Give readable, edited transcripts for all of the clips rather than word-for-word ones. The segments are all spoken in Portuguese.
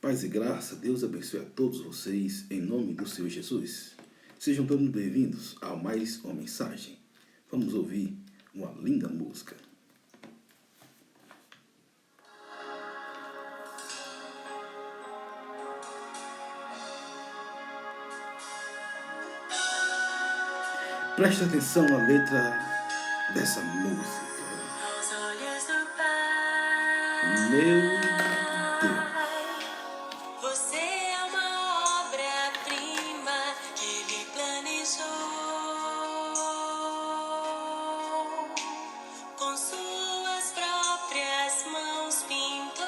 Paz e graça, Deus abençoe a todos vocês, em nome do Senhor Jesus. Sejam todos bem-vindos a mais uma mensagem. Vamos ouvir uma linda música. Preste atenção à letra dessa música. Meu Deus. Você é uma obra-prima que Ele planejou. Com suas próprias mãos pintou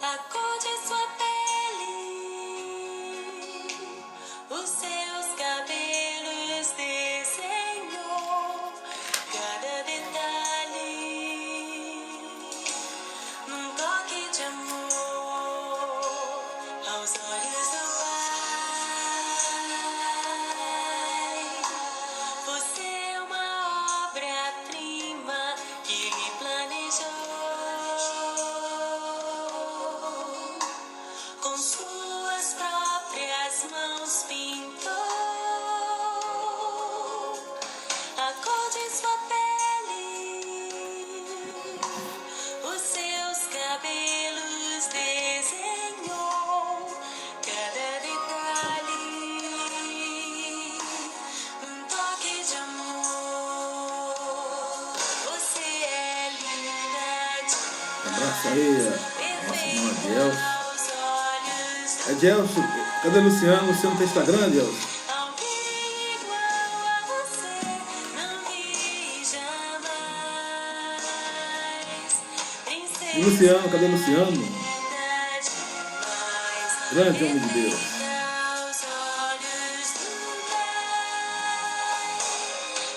a cor de sua pele, os seus cabelos desenhou, cada detalhe num toque de amor aos olhos do Pai. Você é uma obra-prima que Ele planejou. Com suas próprias mãos pintou a cor de sua pele, os seus cabelos desenhou, cada detalhe um toque de amor. Você é linda Abraça aí a nossa irmã Adelso. aos olhos. Adelso, cadê o Luciano? Luciano tem Instagram, Adelso? Alguém igual a você não vi jamais. E Luciano, cadê o Luciano? Linda demais, Grande homem de Deus. aos olhos do Pai.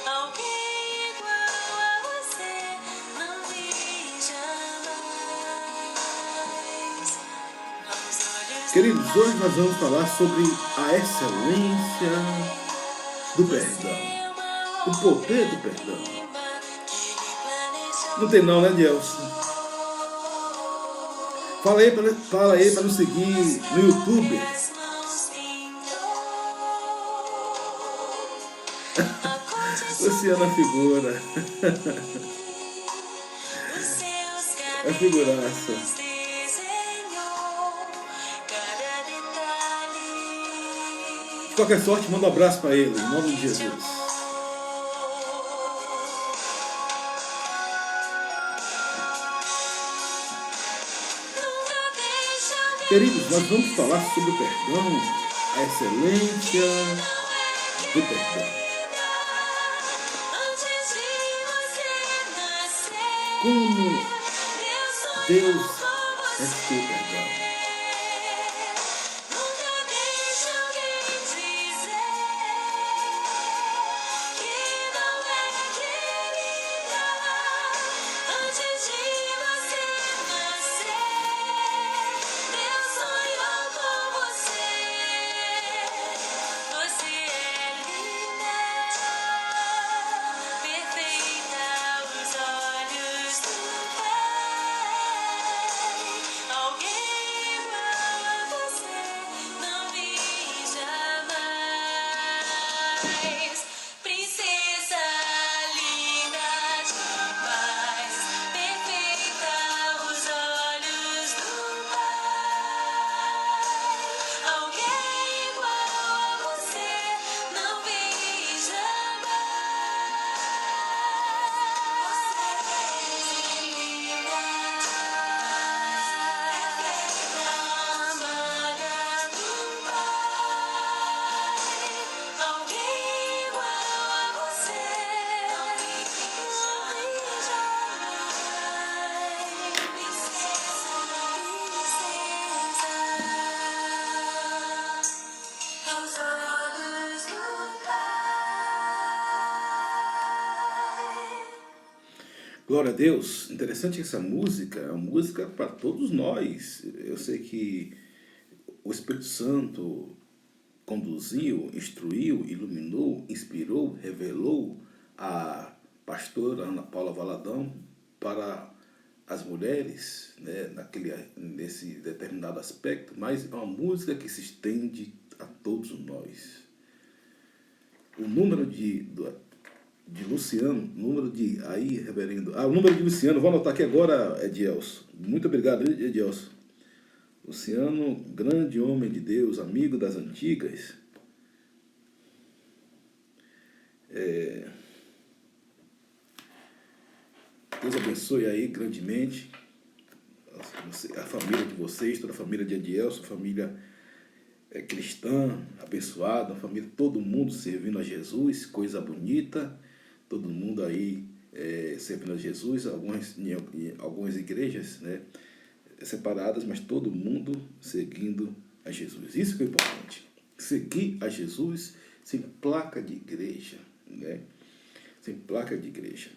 Alguém igual a você não vi jamais. Aos olhos Queridos, hoje nós vamos falar sobre a excelência do perdão. O poder do perdão. Não tem não, né, Adelso? Fala aí para nos seguir no YouTube. Luciana figura. É figuraça. De qualquer sorte, manda um abraço para ele, em nome de Jesus. Queridos, nós vamos falar sobre o perdão, a excelência do perdão. Como Deus é seu perdão. Princesa linda demais, perfeita aos olhos do Pai. Alguém igual a você não vi jamais. Você é linda, perfeita, amada do Pai. Alguém igual a você não vi jamais. Princesa, aos olhos do Pai. Glória a Deus. Interessante que essa música é uma música para todos nós. Eu sei que o Espírito Santo conduziu, instruiu, iluminou, inspirou, revelou a pastora Ana Paula Valadão para as mulheres, né, nesse determinado aspecto, mas é uma música que se estende a todos nós. O número de Luciano, reverendo. O número de Luciano, vou anotar aqui agora, Edielson. Muito obrigado, Edielson. Luciano, grande homem de Deus, amigo das antigas. Deus abençoe aí grandemente a família de vocês, toda a família de Edielson, família cristã, abençoada, família, todo mundo servindo a Jesus, coisa bonita, todo mundo aí servindo a Jesus, em algumas igrejas, né, separadas, mas todo mundo seguindo a Jesus. Isso que é importante. Seguir a Jesus sem placa de igreja, né? Sem placa de igreja.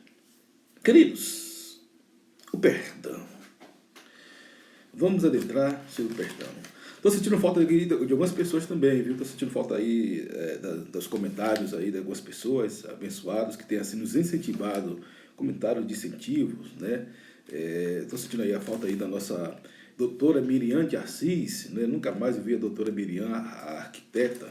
Queridos, o perdão. Vamos adentrar sobre o perdão. Estou sentindo falta de algumas pessoas também, viu? Estou sentindo falta aí dos comentários aí de algumas pessoas abençoadas que têm assim nos incentivado, comentários de incentivos, né? Estou sentindo aí a falta aí da nossa doutora Miriam de Assis, né? Nunca mais vi a doutora Miriam, a arquiteta,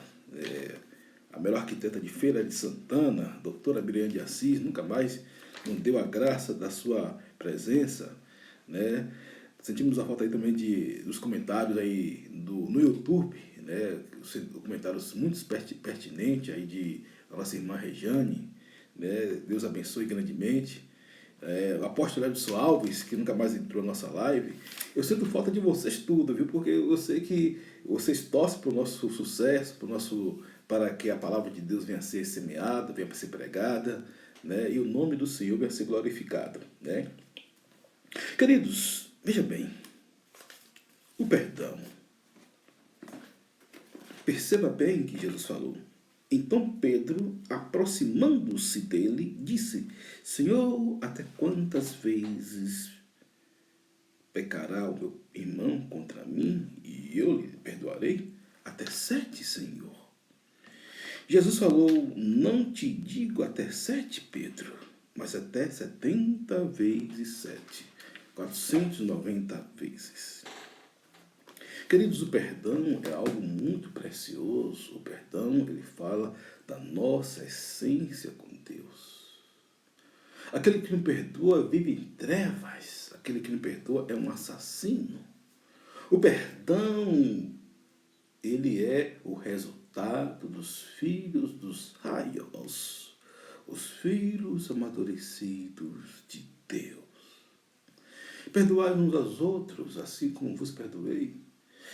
a melhor arquiteta de Feira de Santana, doutora Miriam de Assis, nunca mais nos deu a graça da sua presença, né? Sentimos a falta aí também dos comentários aí no YouTube, né? Comentários muito pertinentes aí da nossa irmã Rejane, né? Deus abençoe grandemente. O apóstolo Edson Alves, que nunca mais entrou na nossa live. Eu sinto falta de vocês tudo, viu? Porque eu sei que vocês torcem para o nosso sucesso, para que a palavra de Deus venha a ser semeada, venha a ser pregada, né? E o nome do Senhor venha a ser glorificado, né? Queridos, veja bem, o perdão. Perceba bem que Jesus falou. Então Pedro, aproximando-se dele, disse: Senhor, até quantas vezes pecará o meu irmão contra mim e eu lhe perdoarei? Até 7, Senhor. Jesus falou: Não te digo até 7, Pedro, mas até 70 vezes 7. 490 vezes. Queridos, o perdão é algo muito precioso. O perdão, ele fala da nossa essência com Deus. Aquele que não perdoa vive em trevas. Aquele que não perdoa é um assassino. O perdão, ele é o resultado dos filhos dos raios, os filhos amadurecidos de Deus. Perdoai uns aos outros, assim como vos perdoei.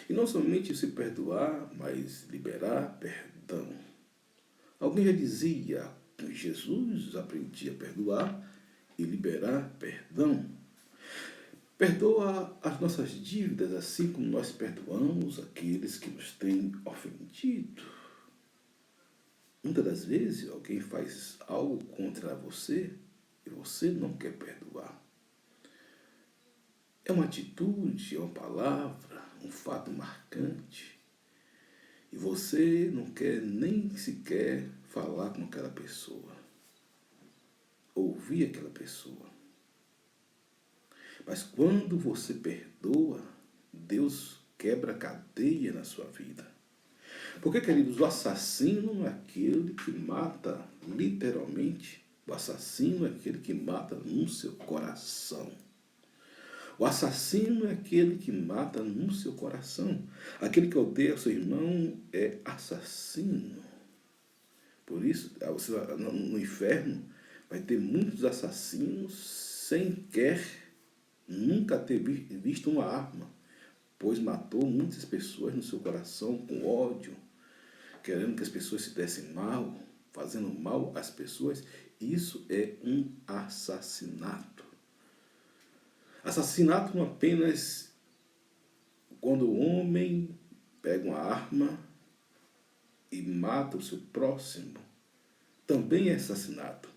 E não somente se perdoar, mas liberar perdão. Alguém já dizia, Jesus aprendia a perdoar e liberar perdão. Perdoa as nossas dívidas, assim como nós perdoamos aqueles que nos têm ofendido. Muitas das vezes alguém faz algo contra você e você não quer perdoar. É uma atitude, é uma palavra, um fato marcante. E você não quer nem sequer falar com aquela pessoa, ouvir aquela pessoa. Mas quando você perdoa, Deus quebra a cadeia na sua vida. Porque, queridos, o assassino é aquele que mata literalmente. O assassino é aquele que mata no seu coração. O assassino é aquele que mata no seu coração. Aquele que odeia seu irmão é assassino. Por isso, no inferno, vai ter muitos assassinos sem nunca ter visto uma arma, pois matou muitas pessoas no seu coração com ódio, querendo que as pessoas se dessem mal, fazendo mal às pessoas. Isso é um assassinato. Assassinato não apenas quando o homem pega uma arma e mata o seu próximo. Também é assassinato.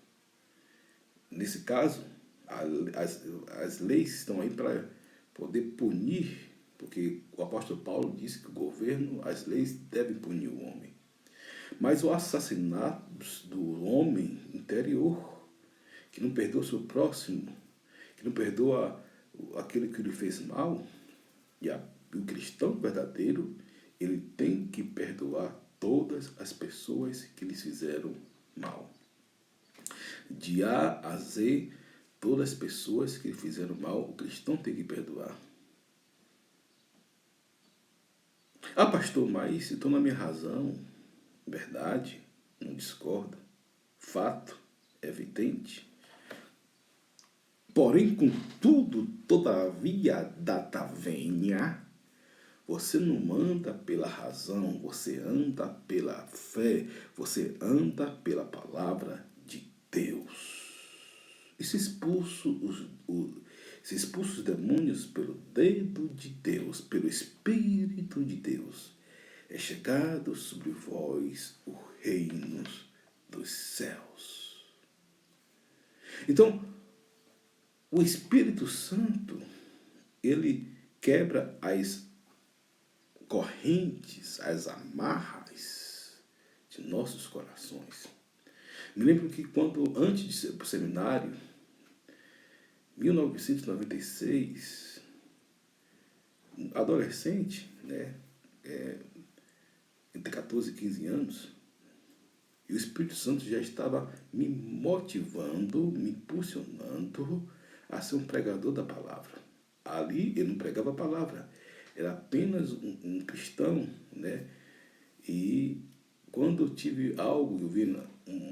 Nesse caso, as leis estão aí para poder punir, porque o apóstolo Paulo disse que o governo, as leis devem punir o homem. Mas o assassinato do homem interior, que não perdoa o seu próximo, que não perdoa aquele que lhe fez mal, o cristão verdadeiro, ele tem que perdoar todas as pessoas que lhes fizeram mal. De A a Z, todas as pessoas que lhe fizeram mal, o cristão tem que perdoar. Ah, pastor, mas estou na minha razão. Verdade, não discorda. Fato, evidente. Porém, contudo, todavia, data venha, você não anda pela razão, você anda pela fé, você anda pela palavra de Deus. E se expulsa os demônios pelo dedo de Deus, pelo Espírito de Deus. É chegado sobre vós o reino dos céus. Então, o Espírito Santo, ele quebra as correntes, as amarras de nossos corações. Me lembro que antes de ir para o seminário, 1996, adolescente, né, entre 14 e 15 anos, e o Espírito Santo já estava me motivando, me impulsionando a ser um pregador da palavra. Ali ele não pregava a palavra, era apenas um cristão, né? E quando eu tive algo, eu vi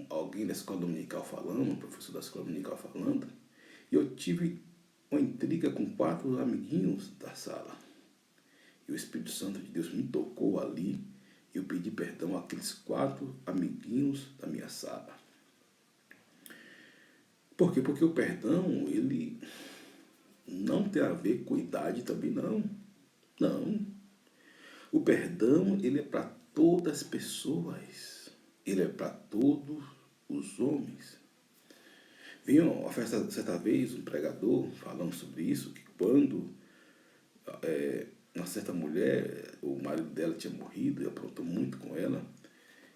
alguém da escola dominical falando, um professor da escola dominical falando, e eu tive uma intriga com 4 amiguinhos da sala. E o Espírito Santo de Deus me tocou ali, e eu pedi perdão àqueles 4 amiguinhos da minha sala. Por quê? Porque o perdão, ele não tem a ver com idade também, não. Não. O perdão, ele é para todas as pessoas. Ele é para todos os homens. Vinha uma festa, certa vez, um pregador falando sobre isso, que quando uma certa mulher, o marido dela tinha morrido, e aprontou muito com ela,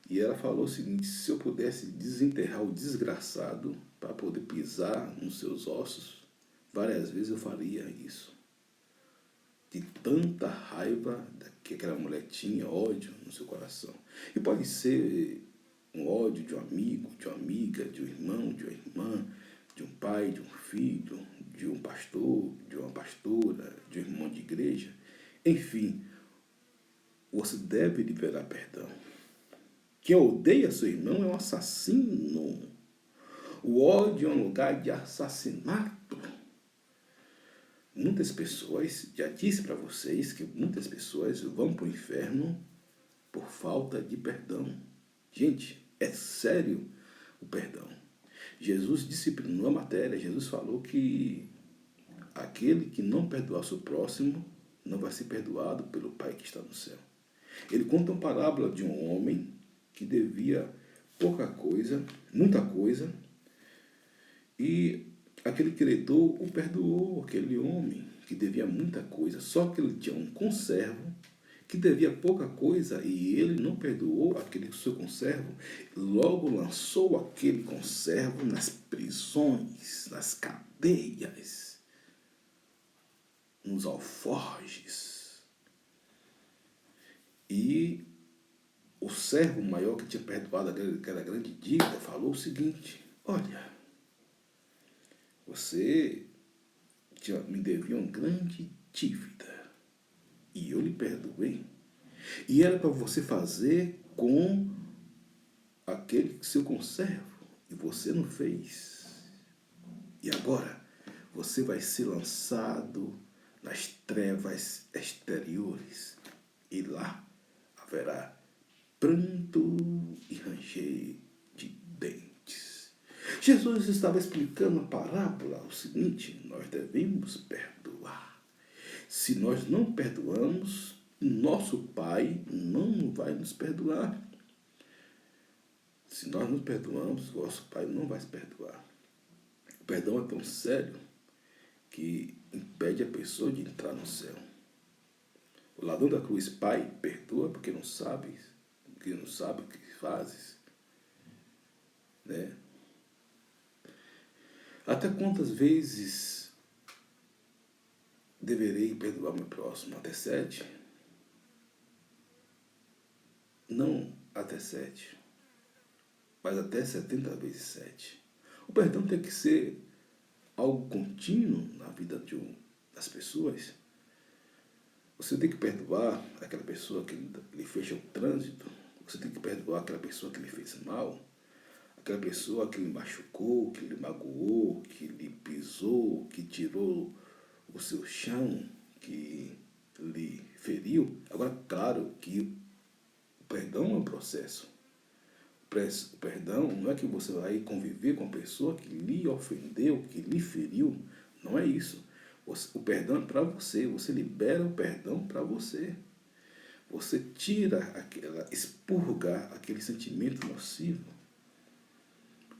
e ela falou o seguinte: se eu pudesse desenterrar o desgraçado para poder pisar nos seus ossos, várias vezes eu faria isso. De tanta raiva que aquela mulher tinha, ódio no seu coração. E pode ser um ódio de um amigo, de uma amiga, de um irmão, de uma irmã, de um pai, de um filho, de um pastor, de uma pastora, de um irmão de igreja. Enfim, você deve liberar perdão. Quem odeia seu irmão é um assassino. O ódio é um lugar de assassinato. Muitas pessoas, já disse para vocês que muitas pessoas vão para o inferno por falta de perdão. Gente, é sério o perdão. Jesus disciplinou a matéria. Jesus falou que aquele que não perdoar seu próximo não vai ser perdoado pelo Pai que está no céu. Ele conta uma parábola de um homem que devia pouca coisa, muita coisa, e aquele credor o perdoou, aquele homem que devia muita coisa, só que ele tinha um conservo que devia pouca coisa e ele não perdoou aquele seu conservo, logo lançou aquele conservo nas prisões, nas cadeias, nos alforjes. E o servo maior que tinha perdoado aquela grande dívida falou o seguinte: olha, você me devia uma grande dívida e eu lhe perdoei. E era para você fazer com aquele seu conservo e você não fez. E agora você vai ser lançado nas trevas exteriores e lá haverá pranto e ranger de dentes. Jesus estava explicando a parábola o seguinte: nós devemos perdoar. Se nós não perdoamos, nosso Pai não vai nos perdoar. Se nós não perdoamos, nosso Pai não vai se perdoar. O perdão é tão sério que impede a pessoa de entrar no céu. O ladrão da cruz: Pai, perdoa porque não sabe o que fazes. Né? Até quantas vezes deverei perdoar meu próximo até 7? Não até 7, mas até 70 vezes 7. O perdão tem que ser algo contínuo na vida das pessoas. Você tem que perdoar aquela pessoa que lhe fez o trânsito. Você tem que perdoar aquela pessoa que lhe fez mal. Aquela pessoa que lhe machucou, que lhe magoou, que lhe pisou, que tirou o seu chão, que lhe feriu. Agora, claro que o perdão é um processo. O perdão não é que você vai conviver com a pessoa que lhe ofendeu, que lhe feriu. Não é isso. O perdão é para você. Você libera o perdão para você. Você tira expurga aquele sentimento nocivo.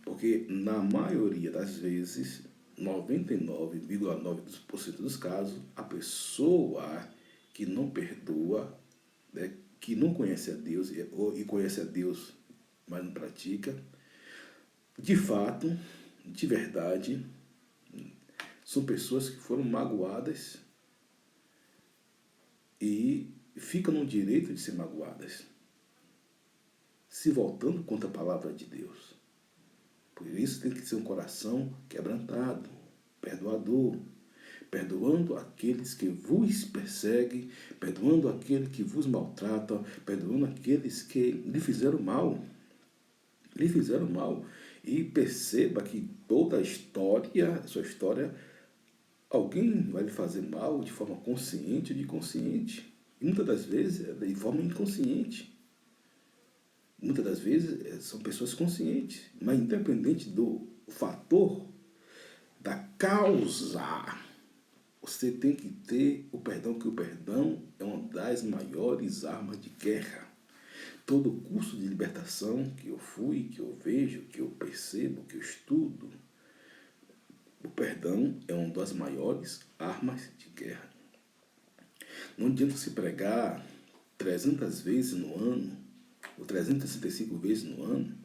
Porque na maioria das vezes, 99,9% dos casos, a pessoa que não perdoa, né, que não conhece a Deus e conhece a Deus, mas não pratica, de fato, de verdade, são pessoas que foram magoadas e ficam no direito de ser magoadas, se voltando contra a palavra de Deus. Por isso tem que ser um coração quebrantado, perdoador, perdoando aqueles que vos perseguem, perdoando aqueles que vos maltratam, perdoando aqueles que lhe fizeram mal. Lhe fizeram mal. E perceba que toda a história, sua história, alguém vai lhe fazer mal de forma consciente ou inconsciente. E muitas das vezes é de forma inconsciente. Muitas das vezes são pessoas conscientes, mas independente do fator, da causa, você tem que ter o perdão, que o perdão é uma das maiores armas de guerra. Todo o curso de libertação que eu fui, que eu vejo, que eu percebo, que eu estudo, o perdão é uma das maiores armas de guerra. Não adianta se pregar 300 vezes no ano, ou 365 vezes no ano.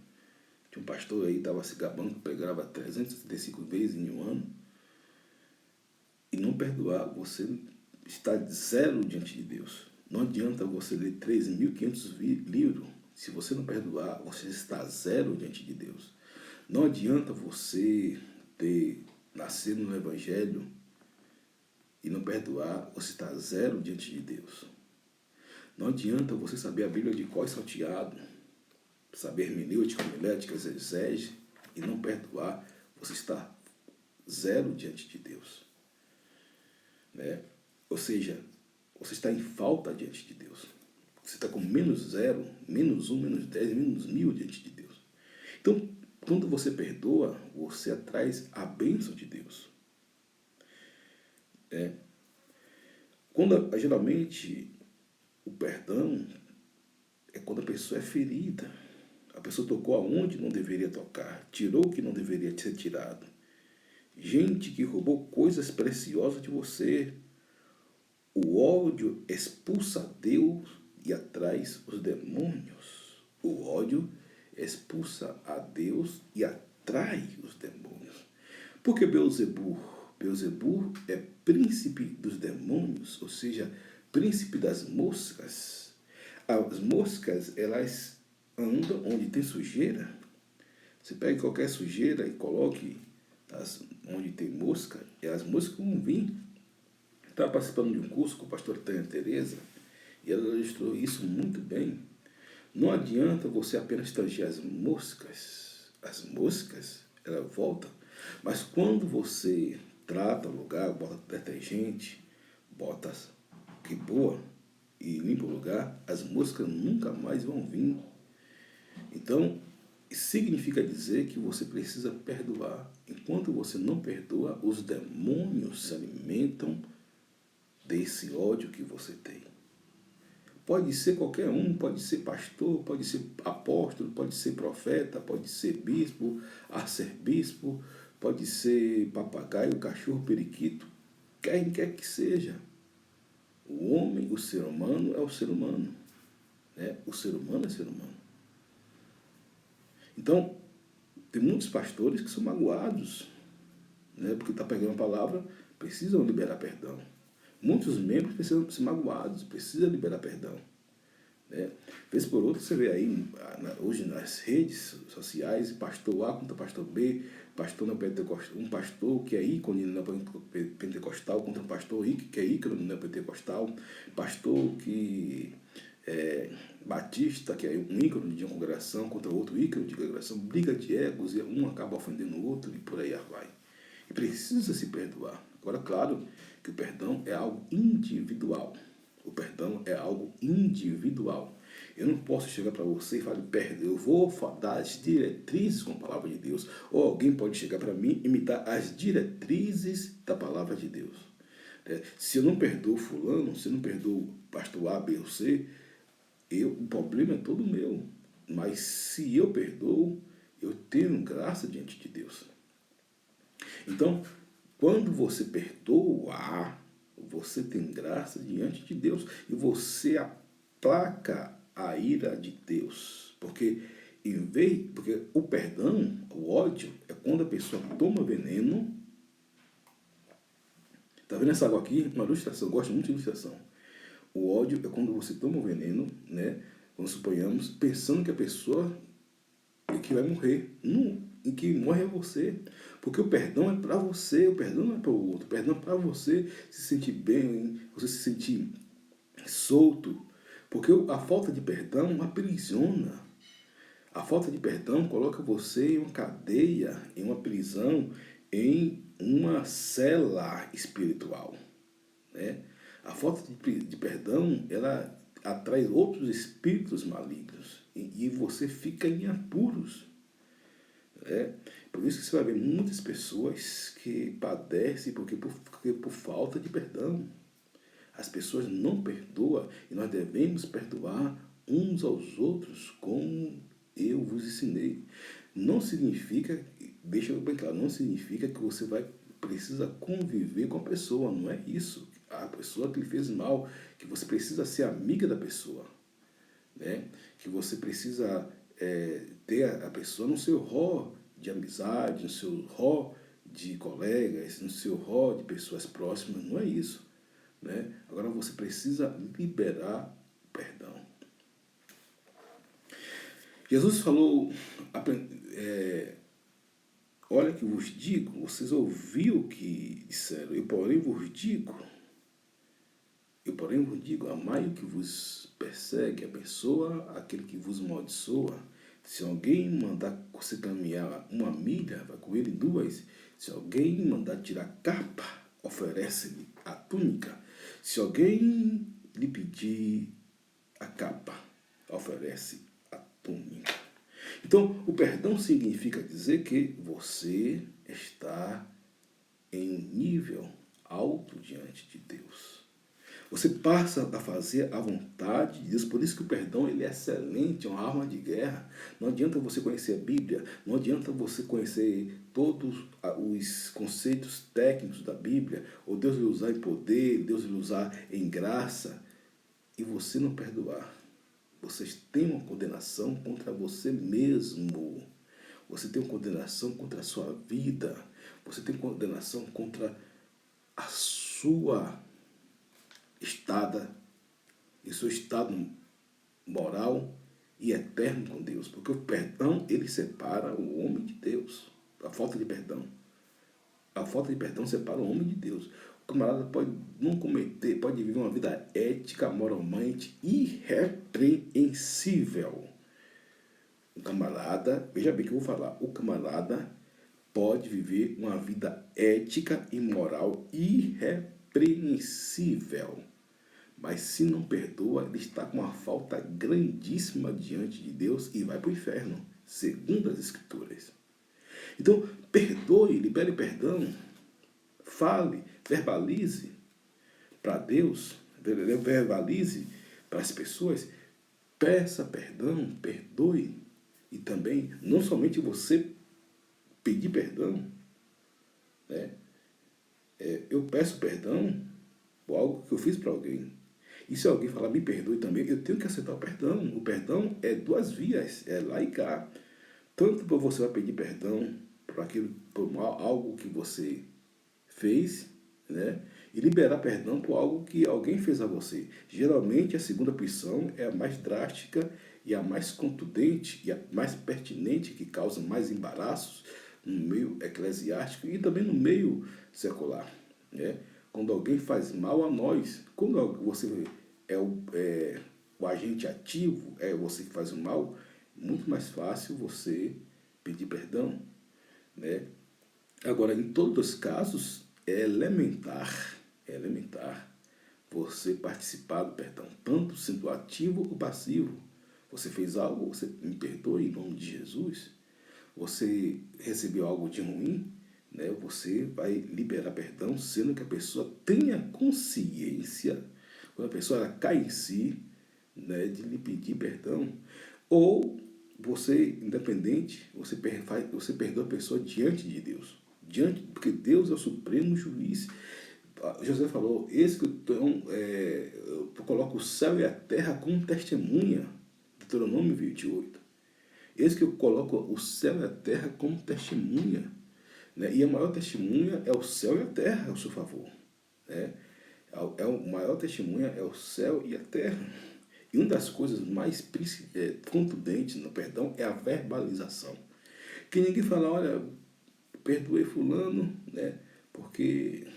Tinha um pastor aí que estava se gabando que pregava 365 vezes em um ano. E não perdoar, você está zero diante de Deus. Não adianta você ler 13.500 livros. Se você não perdoar, você está zero diante de Deus. Não adianta você ter nascido no Evangelho e não perdoar, você está zero diante de Deus. Não adianta você saber a Bíblia de cor e salteado, saber hermenêutica, homilética, exegese e não perdoar, você está zero diante de Deus. Né? Ou seja, você está em falta diante de Deus. Você está com menos 0, menos 1, menos 10, menos 1000 diante de Deus. Então, quando você perdoa, você atrai a bênção de Deus. Geralmente, o perdão é quando a pessoa é ferida. A pessoa tocou aonde não deveria tocar, tirou o que não deveria ser tirado. Gente que roubou coisas preciosas de você. O ódio expulsa Deus e atrai os demônios. O ódio expulsa a Deus e atrai os demônios. Por que Beelzebub? Beelzebub é príncipe dos demônios, ou seja, príncipe das moscas. As moscas, elas andam onde tem sujeira. Você pega qualquer sujeira e coloque onde tem mosca, e as moscas vão vir. Estava participando de um curso com o pastor Tânia Tereza, e ela ilustrou isso muito bem. Não adianta você apenas tanger as moscas. As moscas, elas voltam. Mas quando você trata o lugar, bota detergente, bota que boa e limpa o lugar, as moscas nunca mais vão vir. Então, significa dizer que você precisa perdoar. Enquanto você não perdoa, os demônios se alimentam desse ódio que você tem. Pode ser qualquer um, pode ser pastor, pode ser apóstolo, pode ser profeta, pode ser bispo, arcebispo, pode ser papagaio, cachorro, periquito, quem quer que seja. O homem, o ser humano é o ser humano. Né? O ser humano é ser humano. Então, tem muitos pastores que são magoados, né? Porque está pegando a palavra, precisam liberar perdão. Muitos membros precisam ser magoados, precisam liberar perdão. Né? Vez por outra, você vê aí, hoje nas redes sociais, pastor A contra pastor B, pastor não pentecostal, um pastor que é ícone não pentecostal contra um pastor que é ícone não pentecostal, pastor que é batista, que é um ícone de uma congregação, contra outro ícone de congregação, briga de egos, e um acaba ofendendo o outro e por aí vai. E precisa se perdoar. Agora, claro que o perdão é algo individual. O perdão é algo individual. Eu não posso chegar para você e falar, perdão, eu vou dar as diretrizes com a palavra de Deus. Ou alguém pode chegar para mim e me dar as diretrizes da palavra de Deus. Se eu não perdoo fulano, se eu não perdoo pastor A, B ou C, o problema é todo meu. Mas se eu perdoo, eu tenho graça diante de Deus. Então, quando você perdoa, você tem graça diante de Deus e você aplaca a ira de Deus. Porque o perdão, o ódio, é quando a pessoa toma veneno. Tá vendo essa água aqui? Uma ilustração, eu gosto muito de ilustração. O ódio é quando você toma o veneno, né? Vamos suponhamos, pensando que a pessoa que vai morrer. Não, e que morre é você. Porque o perdão é para você, o perdão não é para o outro. O perdão é para você se sentir bem, você se sentir solto. Porque a falta de perdão aprisiona. A falta de perdão coloca você em uma cadeia, em uma prisão, em uma cela espiritual. Né? A falta de perdão, ela atrai outros espíritos malignos. E você fica em apuros. Por isso que você vai ver muitas pessoas que padecem porque por falta de perdão. As pessoas não perdoam e nós devemos perdoar uns aos outros como eu vos ensinei. Não significa, deixa eu bem claro, não significa que você precisa conviver com a pessoa, não é isso. A pessoa que lhe fez mal, que você precisa ser amiga da pessoa, né? Que você precisa ter a pessoa no seu rol de amizade, no seu rol de colegas, no seu rol de pessoas próximas, não é isso. Né? Agora você precisa liberar perdão. Jesus falou, olha que vos digo, vocês ouviram o que disseram, eu porém vos digo, amai o que vos persegue, abençoa aquele que vos amaldiçoa. Se alguém mandar você caminhar 1 milha, vai com ele 2. Se alguém mandar tirar a capa, oferece-lhe a túnica. Se alguém lhe pedir a capa, oferece a túnica. Então, o perdão significa dizer que você está em um nível alto diante de Deus. Você passa a fazer a vontade de Deus. Por isso que o perdão ele é excelente, é uma arma de guerra. Não adianta você conhecer a Bíblia, não adianta você conhecer todos os conceitos técnicos da Bíblia, ou Deus lhe usar em poder, Deus lhe usar em graça, e você não perdoar. Vocês têm uma condenação contra você mesmo. Você tem uma condenação contra a sua vida. Você tem condenação contra a sua seu estado moral e eterno com Deus. Porque o perdão, ele separa o homem de Deus. A falta de perdão separa o homem de Deus. O camarada pode não cometer, pode viver uma vida ética, moralmente irrepreensível. O camarada, veja bem o que eu vou falar, o camarada pode viver uma vida ética e moral irrepreensível. Mas se não perdoa, ele está com uma falta grandíssima diante de Deus e vai para o inferno, segundo as Escrituras. Então, perdoe, libere perdão, fale, verbalize para Deus, verbalize para as pessoas, peça perdão, perdoe. E também, não somente você pedir perdão, né? Eu peço perdão por algo que eu fiz para alguém. E se alguém falar, me perdoe também, eu tenho que aceitar o perdão. O perdão é 2 vias, é lá e cá. Tanto para você vai pedir perdão por algo que você fez, né? e liberar perdão por algo que alguém fez a você. Geralmente, a segunda opção é a mais drástica e a mais contundente e a mais pertinente, que causa mais embaraços no meio eclesiástico e também no meio secular, né? Quando alguém faz mal a nós, quando você o agente ativo, é você que faz o mal, muito mais fácil você pedir perdão, né? Agora, em todos os casos, é elementar você participar do perdão, tanto sendo ativo ou passivo. Você fez algo, você me perdoe em nome de Jesus. Você recebeu algo de ruim, né? Você vai liberar perdão, sendo que a pessoa tenha consciência, quando a pessoa ela cai em si, né, de lhe pedir perdão. Ou você, independente, você perdoa a pessoa diante de Deus. Porque Deus é o supremo juiz. José falou, esse que eu coloco o céu e a terra como testemunha. Deuteronômio 28. Eis que eu coloco o céu e a terra como testemunha. Né? E a maior testemunha é o céu e a terra ao seu favor. Né? O maior testemunha é o céu e a terra. E uma das coisas mais contundentes no perdão é a verbalização. Que ninguém fala, olha, perdoei fulano, né? Porque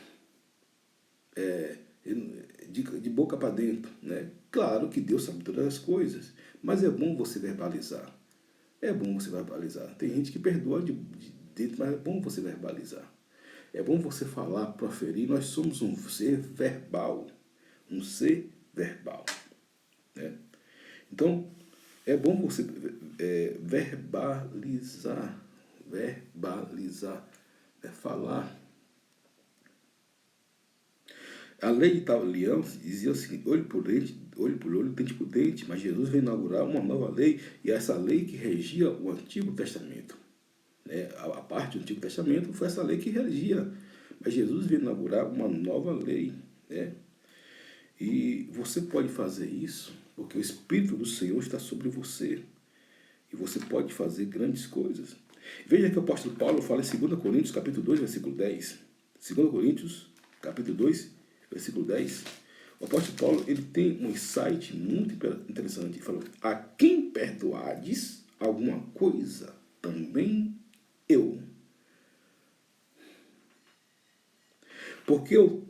de boca para dentro, né? Claro que Deus sabe todas as coisas, mas é bom você verbalizar. É bom você verbalizar. Tem gente que perdoa de dentro, mas é bom você verbalizar. É bom você falar, proferir. Nós somos um ser verbal. Um ser verbal. Né? Então, é bom você verbalizar. Verbalizar. É falar. A lei italiana dizia o seguinte, olho por olho, dente por dente, mas Jesus veio inaugurar uma nova lei, e essa lei que regia o Antigo Testamento. Né? A parte do Antigo Testamento foi essa lei que regia, mas Jesus veio inaugurar uma nova lei. Né? E você pode fazer isso, porque o Espírito do Senhor está sobre você, e você pode fazer grandes coisas. Veja que o apóstolo Paulo fala em 2 Coríntios, capítulo 2, versículo 10. 2 Coríntios, capítulo 2, versículo 10. O apóstolo Paulo ele tem um insight muito interessante. Ele falou, a quem perdoardes alguma coisa, também eu. Porque o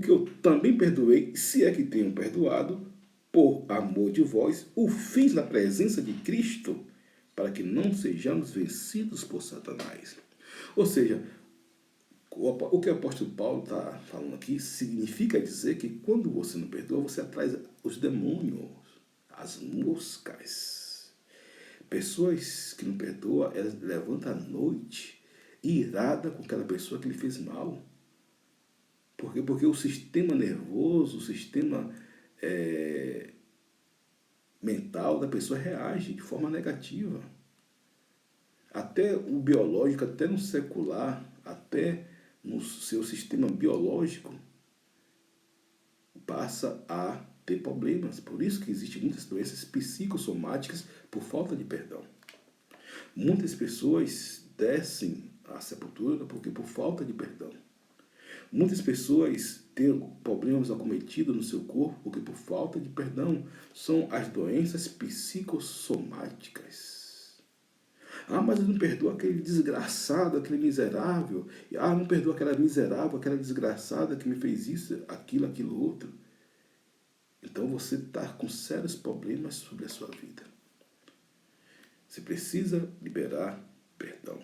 que eu também perdoei, se é que tenho perdoado, por amor de vós, o fiz na presença de Cristo, para que não sejamos vencidos por Satanás. Ou seja, o que o apóstolo Paulo está falando aqui significa dizer que quando você não perdoa, você atrai os demônios, as moscas. Pessoas que não perdoam, elas levantam à noite irada com aquela pessoa que lhe fez mal. Por quê? Porque o sistema nervoso, o sistema mental da pessoa reage de forma negativa. Até o biológico, até no secular, até no seu sistema biológico, passa a ter problemas. Por isso que existem muitas doenças psicossomáticas por falta de perdão. Muitas pessoas descem à sepultura porque por falta de perdão. Muitas pessoas têm problemas acometidos no seu corpo porque por falta de perdão. São as doenças psicossomáticas. Ah, mas eu não perdoo aquele desgraçado, aquele miserável. Ah, não perdoo aquela miserável, aquela desgraçada que me fez isso, aquilo, outro. Então você está com sérios problemas sobre a sua vida. Você precisa liberar perdão.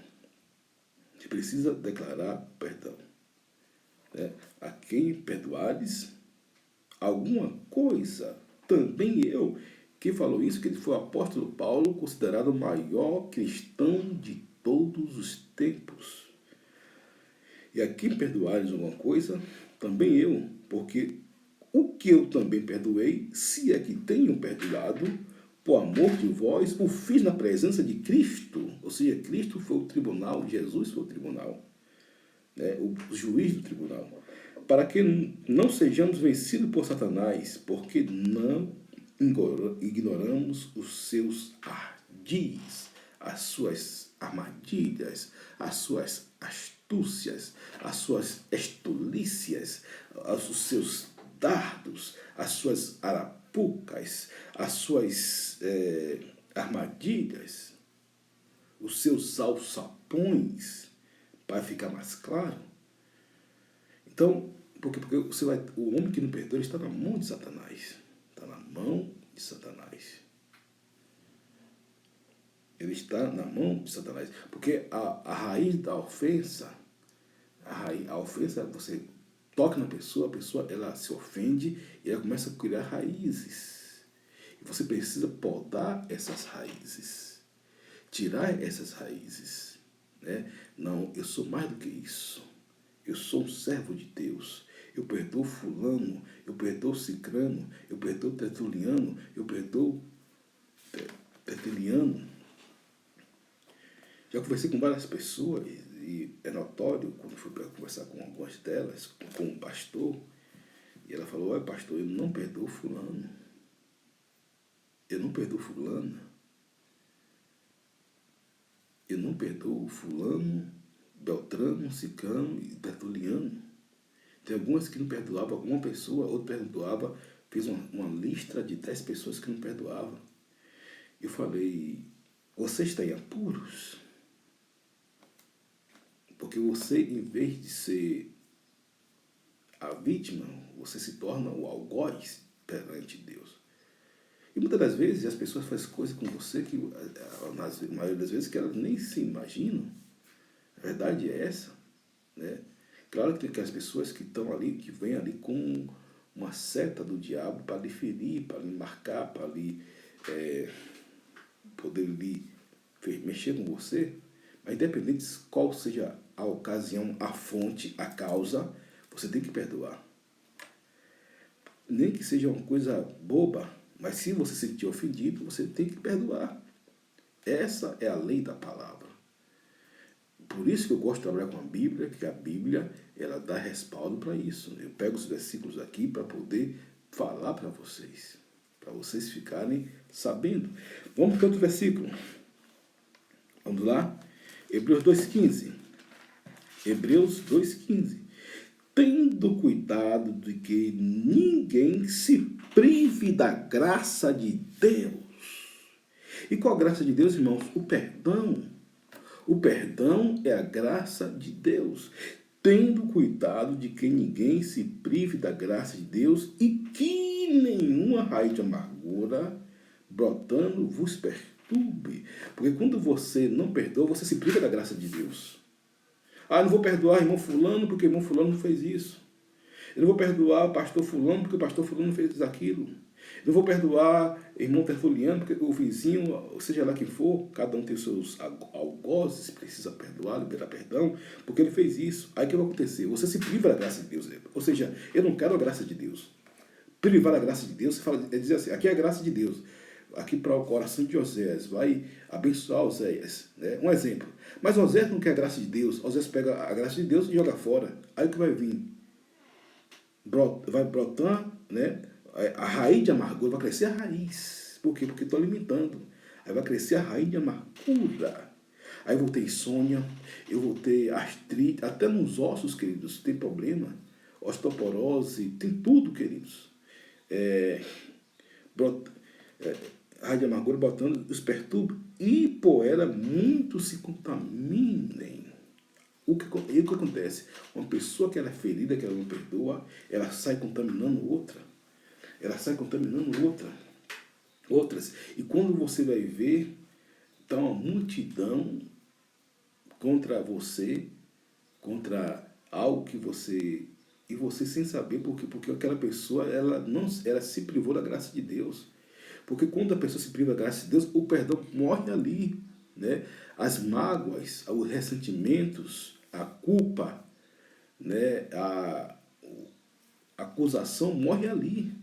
Você precisa declarar perdão. Né? A quem perdoares alguma coisa, também eu. Quem falou isso, que ele foi o apóstolo Paulo, considerado o maior cristão de todos os tempos. E a quem perdoares alguma coisa, também eu, porque o que eu também perdoei, se é que tenho perdoado, por amor de vós, o fiz na presença de Cristo. Ou seja, Cristo foi o tribunal, Jesus foi o tribunal, né? O juiz do tribunal. Para que não sejamos vencidos por Satanás, porque não ignoramos os seus ardis, as suas armadilhas, as suas astúcias, as suas estolícias, os seus dardos, as suas arapucas, as suas armadilhas, os seus alçapões, para ficar mais claro. Então, porque o homem que não perdoa está na mão de Satanás. Está na mão de Satanás. Ele está na mão de Satanás. Porque a raiz da ofensa, a ofensa, você toca na pessoa, a pessoa ela se ofende e ela começa a criar raízes. E você precisa podar essas raízes. Tirar essas raízes. Né? Não, eu sou mais do que isso. Eu sou um servo de Deus. Eu perdoo fulano, eu perdoo cicrano, eu perdoo tertuliano, eu perdoo tertuliano. Já conversei com várias pessoas e é notório, quando fui conversar com algumas delas, com um pastor, e ela falou, olha pastor, eu não perdoo fulano. Eu não perdoo fulano. Eu não perdoo fulano, beltrano, cicrano e tertuliano. Tem algumas que não perdoavam alguma pessoa, outra perdoava, fez uma lista de 10 pessoas que não perdoavam. Eu falei, você está em apuros? Porque você, em vez de ser a vítima, você se torna o algoz perante Deus. E muitas das vezes as pessoas fazem coisas com você que, na maioria das vezes, que elas nem se imaginam. A verdade é essa, né? Claro que tem aquelas pessoas que estão ali, que vêm ali com uma seta do diabo para lhe ferir, para lhe marcar, para lhe poder lhe mexer com você. Mas independente de qual seja a ocasião, a fonte, a causa, você tem que perdoar. Nem que seja uma coisa boba, mas se você se sentir ofendido, você tem que perdoar. Essa é a lei da palavra. Por isso que eu gosto de trabalhar com a Bíblia, que a Bíblia ela dá respaldo para isso. Eu pego os versículos aqui para poder falar para vocês ficarem sabendo. Vamos para outro versículo. Vamos lá? Hebreus 2,15. Hebreus 2,15. Tendo cuidado de que ninguém se prive da graça de Deus. E qual a graça de Deus, irmãos? O perdão. O perdão é a graça de Deus. Tendo cuidado de que ninguém se prive da graça de Deus e que nenhuma raiz de amargura brotando vos perturbe. Porque quando você não perdoa, você se priva da graça de Deus. Ah, não vou perdoar irmão fulano porque irmão fulano não fez isso. Eu não vou perdoar o pastor fulano porque o pastor fulano não fez aquilo. Eu não vou perdoar irmão tertuliano porque o vizinho, seja lá quem for, cada um tem seus algozes, precisa perdoar, liberar perdão, porque ele fez isso. Aí o que vai acontecer? Você se priva da graça de Deus. Ou seja, eu não quero a graça de Deus. Privar da graça de Deus, você fala, é dizer assim, aqui é a graça de Deus. Aqui para o coração de Oséias, vai abençoar Oséias. Né? Um exemplo. Mas Oséias não quer a graça de Deus. Oséias pega a graça de Deus e joga fora. Aí o que vai vir? Vai brotar, né? A raiz de amargura, vai crescer a raiz. Por quê? Porque estou alimentando. Aí vai crescer a raiz de amargura. Aí eu vou ter insônia, eu vou ter artrite, até nos ossos, queridos, tem problema. Osteoporose, tem tudo, queridos. Raiz de amargura botando os perturba e por ela muitos se contaminem. O que acontece? Uma pessoa que ela é ferida, que ela não perdoa, ela sai contaminando outra. Ela sai contaminando outras. E quando você vai ver, está uma multidão contra você, contra algo que você... E você sem saber por quê? Porque aquela pessoa, ela se privou da graça de Deus. Porque quando a pessoa se priva da graça de Deus, o perdão morre ali. Né? As mágoas, os ressentimentos, a culpa, né? A acusação morre ali.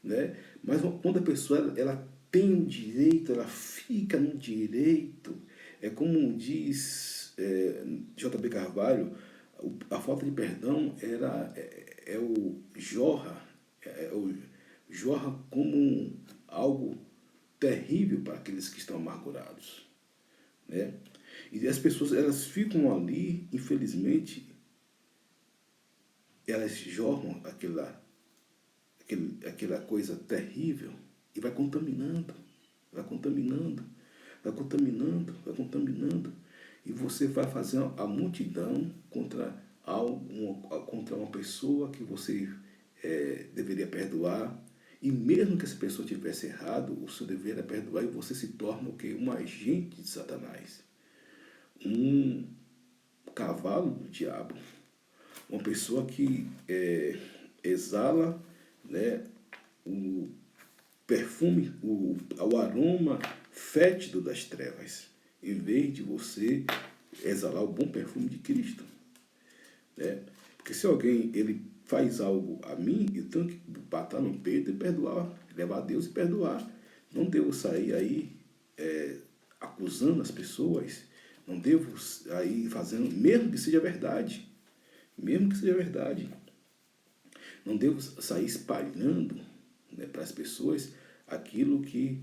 Né? Mas quando a pessoa ela tem o direito, ela fica no direito, é como diz J.B. Carvalho, a falta de perdão jorra como algo terrível para aqueles que estão amargurados. Né? E as pessoas, elas ficam ali, infelizmente, elas jorram aquela coisa terrível e vai contaminando, vai contaminando, vai contaminando, vai contaminando. E você vai fazer a multidão contra uma pessoa que você deveria perdoar. E mesmo que essa pessoa tivesse errado, o seu dever é perdoar e você se torna o quê? Um agente de Satanás. Um cavalo do diabo. Uma pessoa que exala, né, o perfume, o aroma fétido das trevas, em vez de você exalar o bom perfume de Cristo. Né? Porque se alguém ele faz algo a mim, eu tenho que bater no peito e perdoar, levar a Deus e perdoar. Não devo sair aí acusando as pessoas, não devo aí fazendo, mesmo que seja verdade, mesmo que seja verdade. Não devo sair espalhando, né, para as pessoas aquilo que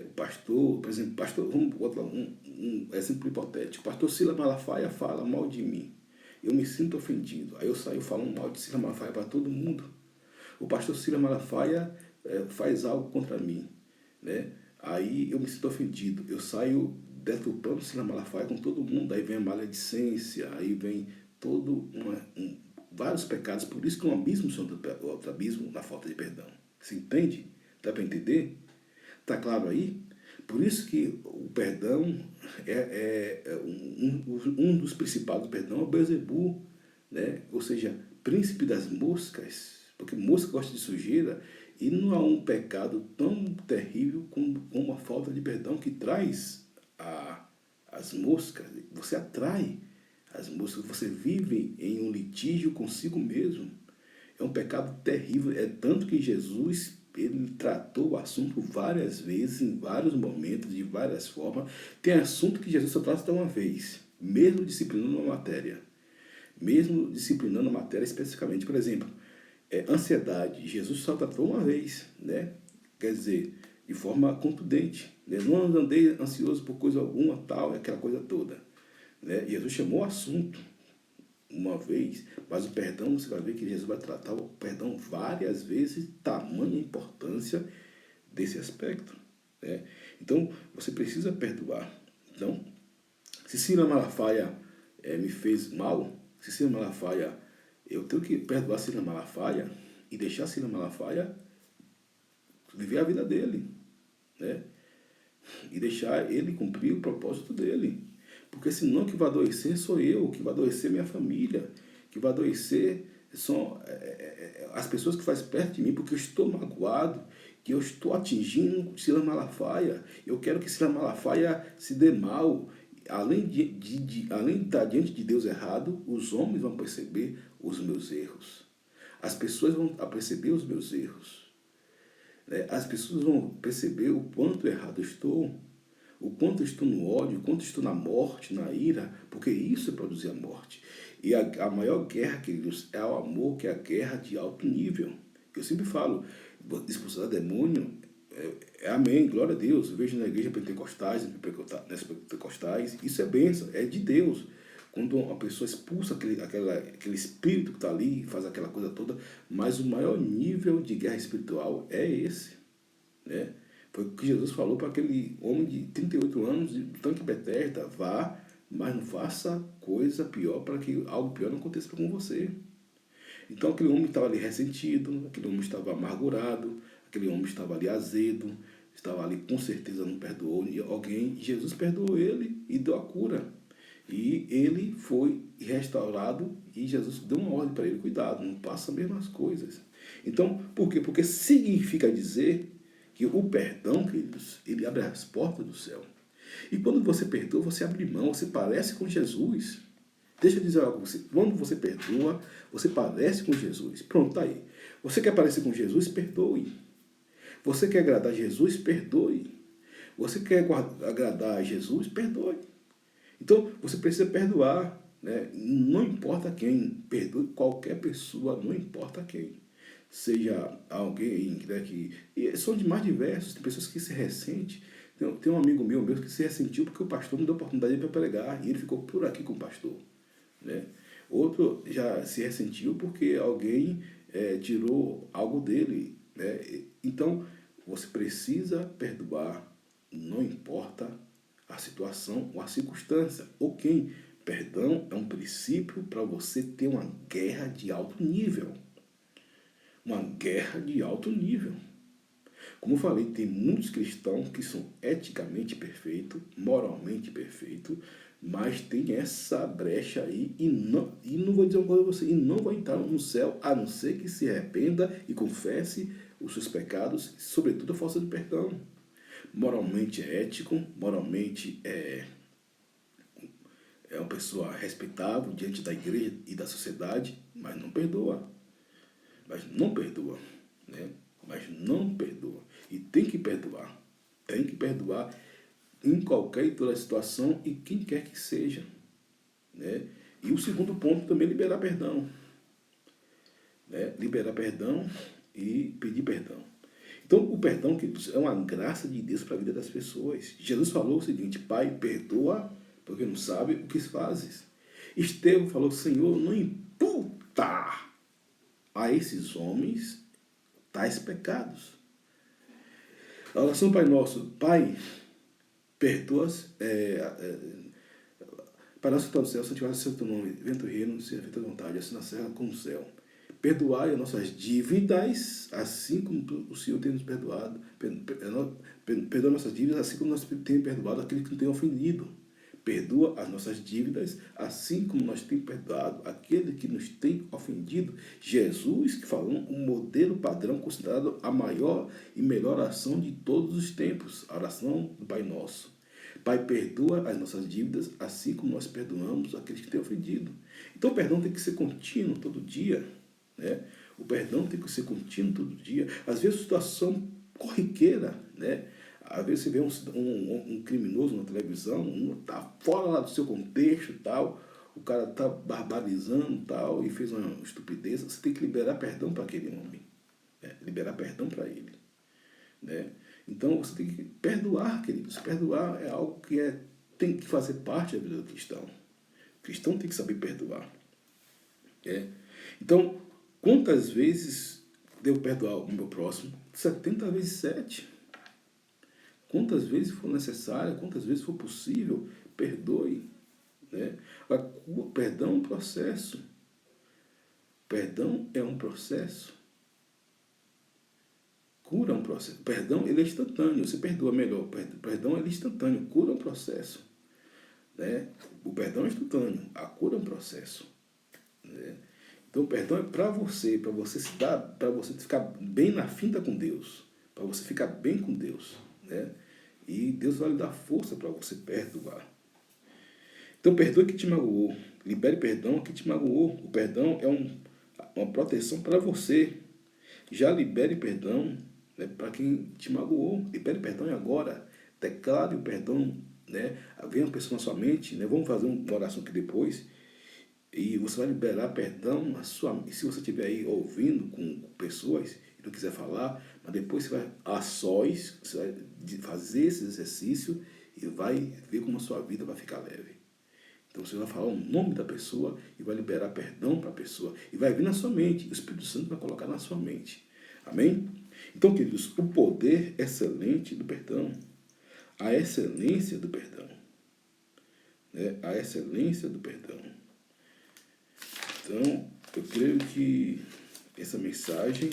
o pastor, por exemplo, vamos botar um exemplo hipotético. O pastor Silas Malafaia fala mal de mim. Eu me sinto ofendido. Aí eu saio falando mal de Silas Malafaia para todo mundo. O pastor Silas Malafaia faz algo contra mim, né? Aí eu me sinto ofendido. Eu saio deturpando Silas Malafaia com todo mundo. Aí vem a maledicência, aí vem todo vários pecados. Por isso que um abismo sobre outro abismo na falta de perdão. Você entende? Dá para entender? Está claro aí? Por isso que o perdão um dos principais do perdão é o Beelzebul, né? Ou seja, príncipe das moscas, porque mosca gosta de sujeira e não há um pecado tão terrível como a falta de perdão que traz as moscas. Você atrai as moscas, você vive em um litígio consigo mesmo. É um pecado terrível, é tanto que Jesus ele tratou o assunto várias vezes, em vários momentos, de várias formas. Tem assunto que Jesus só trata uma vez, mesmo disciplinando uma matéria. Mesmo disciplinando a matéria especificamente. Por exemplo, ansiedade, Jesus só tratou uma vez, né? Quer dizer, de forma contundente. Né? Não andei ansioso por coisa alguma, tal, aquela coisa toda. Né? Jesus chamou o assunto uma vez, mas o perdão, você vai ver que Jesus vai tratar o perdão várias vezes, tamanha importância desse aspecto. Né? Então, você precisa perdoar. Então, se Silas Malafaia me fez mal, se Silas Malafaia, eu tenho que perdoar Silas Malafaia e deixar Silas Malafaia viver a vida dele. Né? E deixar ele cumprir o propósito dele. Porque senão que vai adoecer sou eu, que vai adoecer minha família, que vai adoecer são as pessoas que fazem perto de mim, porque eu estou magoado, que eu estou atingindo Silas Malafaia. Eu quero que Silas Malafaia se dê mal. Além além de estar diante de Deus errado, os homens vão perceber os meus erros. As pessoas vão perceber os meus erros. As pessoas vão perceber o quanto errado eu estou, o quanto eu estou no ódio, o quanto eu estou na morte, na ira, porque isso é produzir a morte. E a maior guerra, queridos, é o amor, que é a guerra de alto nível. Eu sempre falo, expulsar demônio, amém, glória a Deus. Eu vejo na igreja pentecostais, nas pentecostais, isso é bênção, é de Deus. Quando uma pessoa expulsa aquele espírito que está ali, faz aquela coisa toda, mas o maior nível de guerra espiritual é esse, né? Foi o que Jesus falou para aquele homem de 38 anos, de tanque Betesda: vá, mas não faça coisa pior para que algo pior não aconteça com você. Então aquele homem estava ali ressentido, aquele homem estava amargurado, aquele homem estava ali azedo, estava ali com certeza não perdoou alguém. Jesus perdoou ele e deu a cura. E ele foi restaurado e Jesus deu uma ordem para ele: cuidado, não passa as mesmas coisas. Então, por quê? Porque significa dizer que o perdão, queridos, ele abre as portas do céu. E quando você perdoa, você abre mão, você parece com Jesus. Deixa eu dizer algo, quando você perdoa, você parece com Jesus. Pronto, tá aí. Você quer parecer com Jesus? Perdoe. Você quer agradar a Jesus? Perdoe. Você quer agradar a Jesus? Perdoe. Então, você precisa perdoar. Né? Não importa quem, perdoe qualquer pessoa, não importa quem. Seja alguém, né, que... E são de mais diversos, tem pessoas que se ressentem Tem um amigo meu mesmo que se ressentiu porque o pastor não deu oportunidade para pregar e ele ficou por aqui com o pastor, né? Outro já se ressentiu porque alguém tirou algo dele, né? Então, você precisa perdoar, não importa a situação ou a circunstância, ou quem. Perdão é um princípio para você ter uma guerra de alto nível. Uma guerra de alto nível. Como eu falei, tem muitos cristãos que são eticamente perfeitos, moralmente perfeitos, mas tem essa brecha aí e não vou dizer uma coisa a você, e não vai entrar no céu, a não ser que se arrependa e confesse os seus pecados, sobretudo a falta de perdão. Moralmente é ético, moralmente é uma pessoa respeitável diante da igreja e da sociedade, mas não perdoa. Mas não perdoa, né? Mas não perdoa. E tem que perdoar. Tem que perdoar em qualquer e toda situação e quem quer que seja, né? E o segundo ponto também é liberar perdão, né? Liberar perdão e pedir perdão. Então, o perdão, queridos, é uma graça de Deus para a vida das pessoas. Jesus falou o seguinte: Pai, perdoa, porque não sabe o que fazes. Estevão falou: Senhor, não imputa a esses homens tais pecados. A oração Pai Nosso: Pai, perdoa-as, Pai Nosso que está no céu, santificado seja o teu nome, venha o teu reino, seja feita a tua vontade, assim na terra como no céu. Perdoai as nossas dívidas, assim como o Senhor tem nos perdoado. Perdoa nossas dívidas, assim como nós temos perdoado aqueles que nos têm ofendido. Perdoa as nossas dívidas, assim como nós temos perdoado aqueles que nos têm ofendido. Jesus, que falou um modelo padrão considerado a maior e melhor oração de todos os tempos, a oração do Pai Nosso. Pai, perdoa as nossas dívidas, assim como nós perdoamos aqueles que têm ofendido. Então o perdão tem que ser contínuo todo dia, né? O perdão tem que ser contínuo todo dia. Às vezes, situação corriqueira, né? Às vezes você vê um criminoso na televisão, tá fora lá do seu contexto, tal, o cara tá barbarizando, tal, e fez uma estupidez. Você tem que liberar perdão para aquele homem, né? Liberar perdão para ele, né? Então você tem que perdoar, queridos. Perdoar é algo que tem que fazer parte da vida do cristão. O cristão tem que saber perdoar. Então, quantas vezes devo perdoar o meu próximo? 70 vezes 7. Quantas vezes for necessário, quantas vezes for possível, perdoe, né? O perdão é um processo. Perdão é um processo. Cura é um processo. Perdão, ele é instantâneo. Você perdoa melhor. Perdão, ele é instantâneo. Cura é um processo, né? O perdão é instantâneo. A cura é um processo, né? Então, o perdão é para você se dar, para você ficar bem na finta com Deus, para você ficar bem com Deus, né? E Deus vai lhe dar força para você perdoar. Então, perdoe que te magoou. Libere perdão que te magoou. O perdão é uma proteção para você. Já libere perdão, né, para quem te magoou. Libere perdão agora. Declare o perdão, né? Venha uma pessoa na sua mente, né? Vamos fazer uma oração aqui depois. E você vai liberar perdão na sua. Se você estiver aí ouvindo com pessoas e não quiser falar, mas depois você vai a sós, você vai fazer esse exercício e vai ver como a sua vida vai ficar leve. Então você vai falar o nome da pessoa e vai liberar perdão para a pessoa. E vai vir na sua mente. O Espírito Santo vai colocar na sua mente. Amém? Então, queridos, o poder excelente do perdão. A excelência do perdão. Né? A excelência do perdão. Então, eu creio que essa mensagem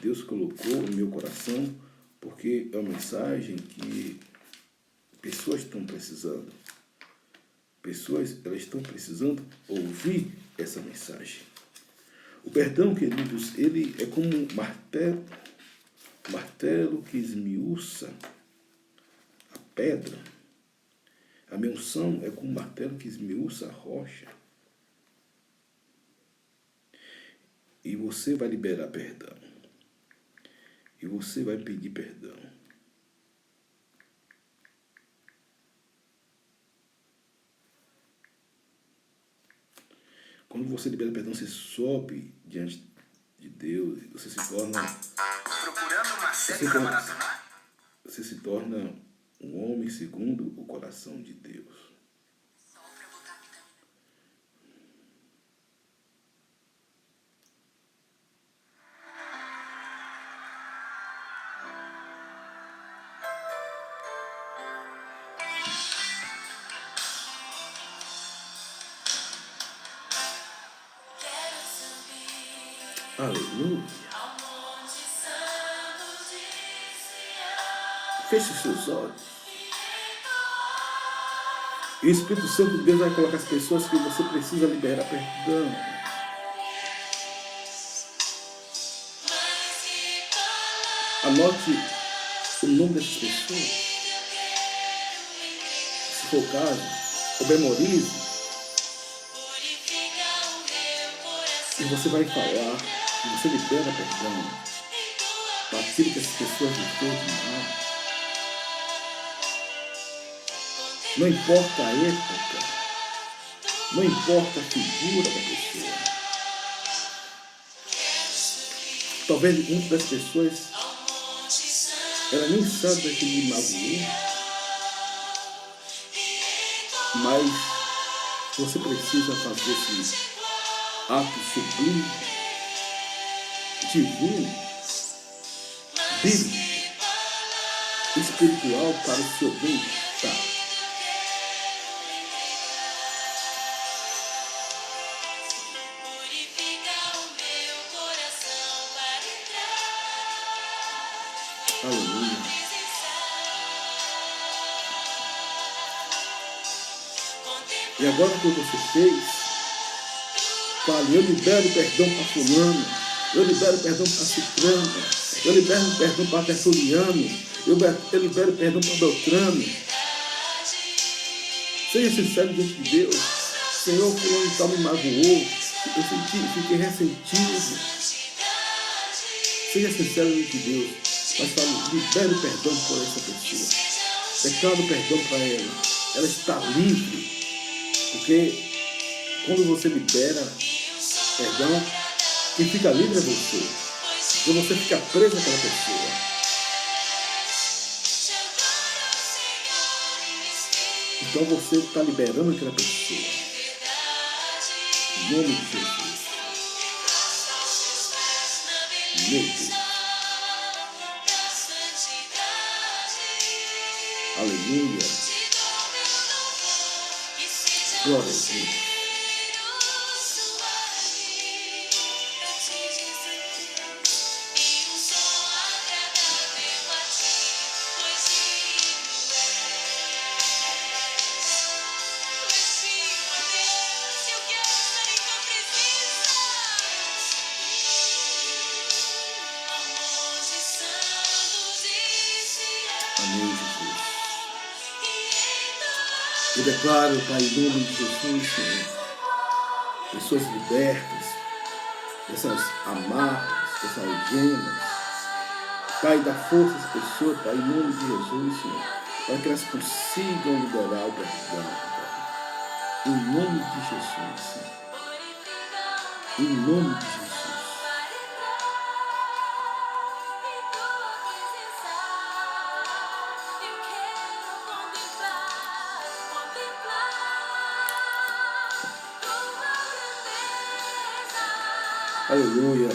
Deus colocou no meu coração, porque é uma mensagem que pessoas estão precisando. Pessoas, elas estão precisando ouvir essa mensagem. O perdão, queridos, ele é como um martelo que esmiuça a pedra. A minha unção é como um martelo que esmiuça a rocha. E você vai liberar perdão. E você vai pedir perdão. Quando você libera perdão, você sobe diante de Deus. Você se torna... Procurando uma série para maratonar? Você se torna um homem segundo o coração de Deus. Quero subir Aleluia. ao monte santo de Sião Feche os seus olhos. e entoar E o Espírito Santo de Deus vai colocar as pessoas que você precisa liberar perdão. mais que palavras. Anote o nome dessas pessoas, Eu quero viver. se for o caso, ou memorize, Purifica o meu e coração você vai falar que você libera perdão em tua para aquilo que essas pessoas lhe fez de mal. Não importa a época, não importa a figura da pessoa. Talvez muitas das pessoas, ao monte santo ela nem sabe que lhe magoou, e entoar mas você precisa fazer esse ato sublime, divino, bíblico, espiritual para o seu bem-estar. Purifica o meu coração para entrar Aleluia. E agora que você fez, fale, eu libero perdão para fulano, eu libero perdão para ciclano, eu libero perdão para tertuliano, eu libero perdão para beltrano. Seja sincero diante de Deus. Senhor, fulano tal me magoou, eu fiquei ressentido. Seja sincero diante de Deus, mas fale, libere perdão por essa pessoa. Declaro perdão para ela. Ela está livre, porque quando você libera perdão, quem fica livre é você. E você fica preso àquela pessoa. Então você está liberando aquela pessoa. Em nome de Jesus. Meu Deus. Aleluia. Glória a Deus. Amém, Jesus. Eu declaro, Pai, em nome de Jesus, Senhor, pessoas libertas, dessas amarras, dessas algemas. Pai, dá força às pessoas, Pai, em nome de Jesus, Senhor, para que elas consigam liberar o perdão, Pai. Em nome de Jesus, Senhor. Em nome de Jesus. Aleluia.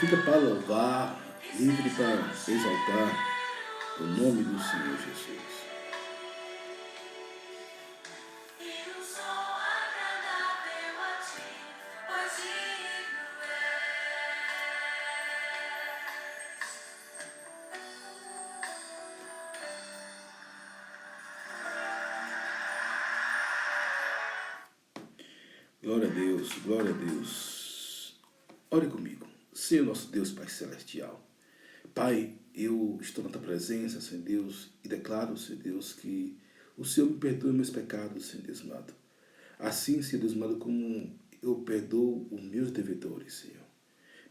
fica para louvar, livre para exaltar o nome do Senhor Jesus. E um som agradável a ti, pois digno Glória a Deus, glória a Deus. Ore comigo. Senhor nosso Deus, Pai Celestial. Pai, eu estou na tua presença, Senhor Deus, e declaro, Senhor Deus, que o Senhor me perdoe meus pecados, Senhor Deus amado. Assim, Senhor Deus amado, como eu perdoo os meus devedores, Senhor.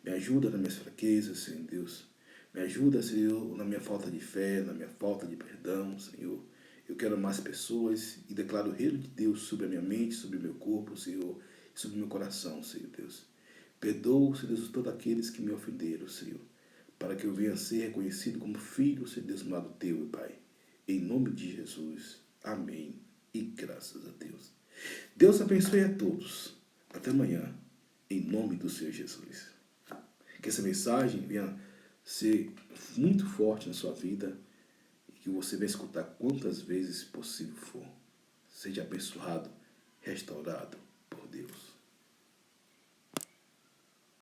Me ajuda nas minhas fraquezas, Senhor Deus. Me ajuda, Senhor, na minha falta de fé, na minha falta de perdão, Senhor. Eu quero mais pessoas e declaro o reino de Deus sobre a minha mente, sobre o meu corpo, Senhor, e sobre o meu coração, Senhor Deus. Perdoo, Senhor Deus, todos aqueles que me ofenderam, Senhor, para que eu venha a ser reconhecido como filho, Senhor Deus amado teu, Pai. Em nome de Jesus. Amém. E graças a Deus. Deus abençoe a todos. Até amanhã. Em nome do Senhor Jesus. Que essa mensagem venha ser muito forte na sua vida e que você venha escutar quantas vezes possível for. Seja abençoado, restaurado por Deus.